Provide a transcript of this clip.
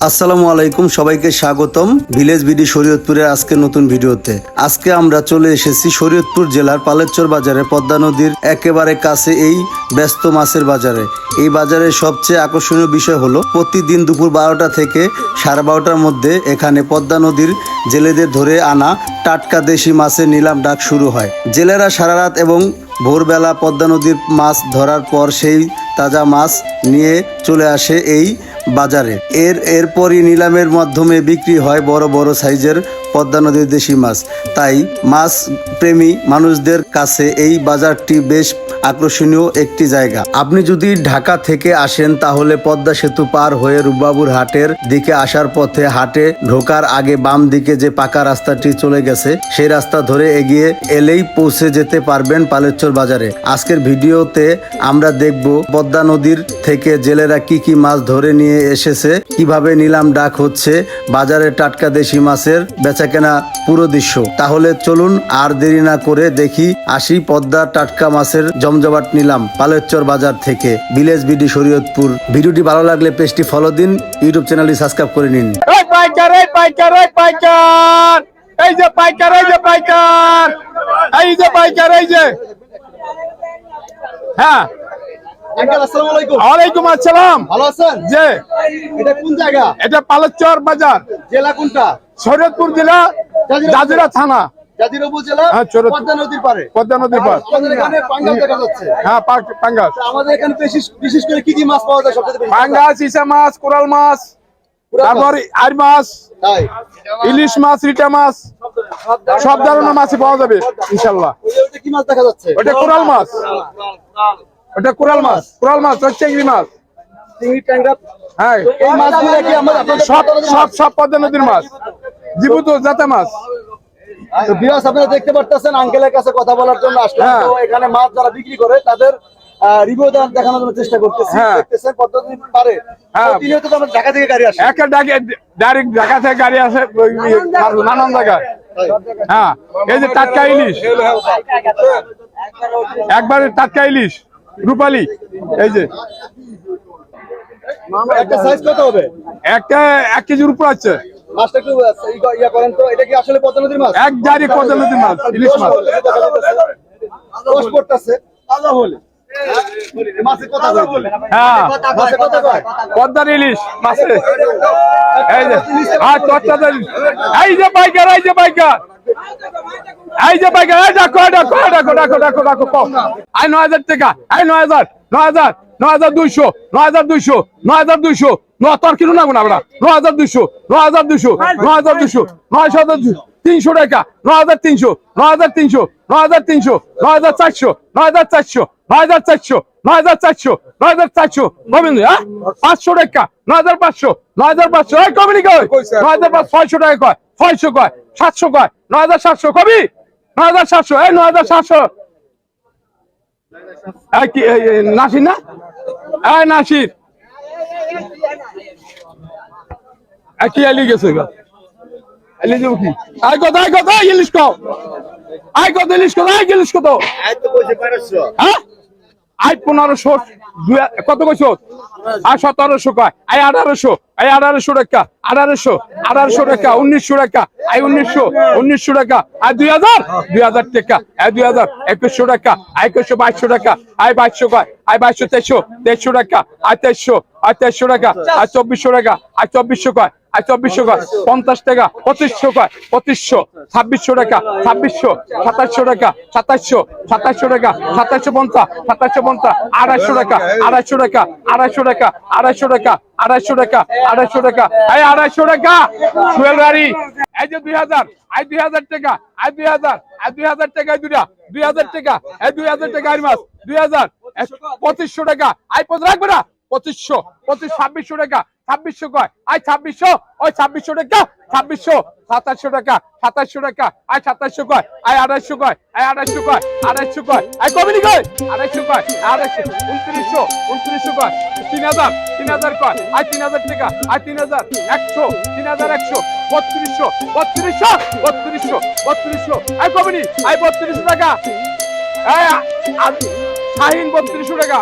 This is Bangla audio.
আসসালামু আলাইকুম, সবাইকে স্বাগতম ভিলেজ বিডি শরীয়তপুরের আজকে নতুন ভিডিওতে। আজকে আমরা চলে এসেছি শরীয়তপুর জেলার পালেরচর বাজারে, পদ্মা নদীর একেবারে কাছে এই ব্যস্ত মাছের বাজারে। এই বাজারের সবচেয়ে আকর্ষণীয় বিষয় হলো প্রতিদিন দুপুর 12টা থেকে 12:30টার মধ্যে এখানে পদ্মা নদীর জেলেদের ধরে আনা টাটকা দেশি মাছের নিলাম ডাক শুরু হয়। জেলেরা সারা রাত এবং ভোরবেলা পদ্মা নদীর মাছ ধরার পর সেই তাজা মাছ নিয়ে চলে আসে এই বাজারে। এরপরই নিলামের মাধ্যমে বিক্রি হয় বড় বড় সাইজের পদ্মা নদীর দেশি মাছ। তাই মাছ প্রেমী মানুষদের কাছে এই বাজারটি বেশ আকর্ষণীয় একটি জায়গা। আপনি যদি ঢাকা থেকে আসেন তাহলে পদ্মা সেতু পার হয়ে রূপবাবুর হাটের দিকে আসার পথে হাটে ঢোকার আগে বাম দিকে যে পাকা রাস্তাটি চলে গেছে সেই রাস্তা ধরে এগিয়ে এলেই পৌঁছে যেতে পারবেন পালেরচর বাজারে। আজকের ভিডিওতে আমরা দেখব পদ্মা নদীর থেকে জেলেরা কি কি মাছ ধরে নিয়ে এসেছে, কিভাবে নিলাম ডাক হচ্ছে, বাজারে টাটকা দেশি মাছের বেচাকেনা পুরো দৃশ্য। তাহলে চলুন আর দেরি না করে দেখি আসি পদ্মা টাটকা মাছের জমজমাট নিলাম পালেরচর বাজার থেকে। Village BD Shariatpur. ভিডিওটি ভালো লাগলে পেজটি ফলো দিন, ইউটিউব চ্যানেলটি সাবস্ক্রাইব করে নিন। এই যে পাইকার, এই যে পাইকার, এই যে পাইকার, এই যে হ্যাঁ। ওয়ালাইকুম আসসালাম। ভালো আছেন? জি। এটা কোন জায়গা? এটা পালেরচর বাজার। জেলা কোনটা? শরীয়তপুর জেলা, জাজিরা থানা, জাজিরা উপজেলা, পদ্মা নদীর পারে। পদ্মা নদীর পার। আমাদের এখানে পাঙ্গাস দেখা যাচ্ছে। হ্যাঁ, পাঙ্গাস। আমাদের এখানে বিশেষ করে কি কি মাছ পাওয়া যায় সবচেয়ে বেশি? পাঙ্গাস, ইসা মাছ, কোরাল মাছ, তারপর আর মাছ, ইলিশ মাছ, রিটা মাছ, সব ধরনের মাছই পাওয়া যাবে ইনশাআল্লাহ। ওটা কি মাছ দেখা যাচ্ছে? ওটা কোরাল মাছ। ওটা কোরাল মাছ, কোরাল মাছ, চিংড়ি মাছ, চিংড়ি ট্যাংরা। হ্যাঁ, এই মাছগুলো কি আমাদের সব পদ্মা নদীর মাছ, জীবিত জাতে মাছ। তো বিরাজ আপনারা দেখতে পারতেছেন, আঙ্কেলের কাছে কথা বলার জন্য আসলাম। তো এখানে মাছ যারা বিক্রি করে তাদের রিভিউ দেখানোর জন্য চেষ্টা করতেছি। দেখতেছেন পদ্মা নদীর পারে প্রতিনিয়ত তো আমরা ঢাকা থেকে গাড়ি আসে, একটা ডাইরেক্ট ঢাকা থেকে গাড়ি আসে নানান জায়গায়। হ্যাঁ, এই যে টাটকা ইলিশ, একবারে টাটকা ইলিশ রূপালী। এই যে একটা সাইজ কত হবে? একটা 1 কেজির উপর আছে। মাছটা একটু ইয়া করেন তো, এটা কি আসলে পদ্মা নদীর মাছ? এক ডাইরেক্ট পদ্মা নদীর মাছ, ইলিশ মাছ। রস পড়তেছে তাজা হলে মাছের কথা বলে। হ্যাঁ, মাছের কথা কয় পদ্মার ইলিশ মাছে। এই যে আর চটচটে, এই যে পাইকার, এই যে পাইকার, এই যে পাইকার, এই ডাকো ডাকো ডাকো ডাকো ডাকো ডাকো। আই 9000 টাকা, আই 9000, 9000, 9200, 9200, 9200, তোর কিলো না গোনা, 9200, 9200, 9200, 9200, 300 টাকা, 9300, 9300, 9300, 9400, 9400, 9400, 9400, 9400, কমিনি। হ্যাঁ, 500 টাকা, 9500, 9500, এই কমিনি কয় 9500, 600 টাকা কয়, 600 কয়, 700 কয়, 9700 কবি, 9700, এই 9700। কি নাসির না? এই নাসির কি এলি গেছে গা? এলি যাব কি? আই কত, আই কত, ইলিশ কত, আই কত, ইলিশ কত, আই ইলিশ কত? আই তো কইছে 1200। হ্যাঁ, আই 1500, কত কইছো? আর 1700 কয়, আই 1800, আই 1800 টাকা, 1800, 1800 টাকা, 1900 টাকা, আই 1900, 1900 টাকা, আই 2000, 2000 টাকা, আই 2000, 2100 টাকা, আই 2200 টাকা, আই 2200 কয়, আই 2200, 2300 টাকা, আই 2300, আই 2300 টাকা, আই 2400 টাকা, আই 2400 কয়, আই 2400 কয়, 50 টাকা, 2500 কয়, 2500, 2600 টাকা, 2600, 2700 টাকা, 2700, 2700 টাকা, 2750, 2750, 250 টাকা, 250 টাকা, 250 টাকা, 250 টাকা, 250 টাকা, 250 টাকা, এই 250 টাকা জুয়েলারি। এই যে 2000, আই 2000 টাকা, আই 2000, আই 2000 টাকা, এই দুটা 2000 টাকা, এই 2000 টাকা আর মাছ 2000, 2500 টাকা, আই পদ রাখবে না 2500, 2600 টাকা, 2600 কয়, আই 2600, ওই 2600 টাকা, 2600, 2700 টাকা, 2700 টাকা, আই 2700 কয়, আই 2800 কয়, আই 2800 কয়, 2800 কয়, আই কমিনি কয়, 2800 কয়, 2800, 2900, 2900 কয়, 3000, 3000 কয়, আই 3000 টাকা, আই 3000, 100, 3100, 3200, 3200, 3200, 3200, আই কমিনি, আই 3200 টাকা, এই শাহিন 3200 টাকা।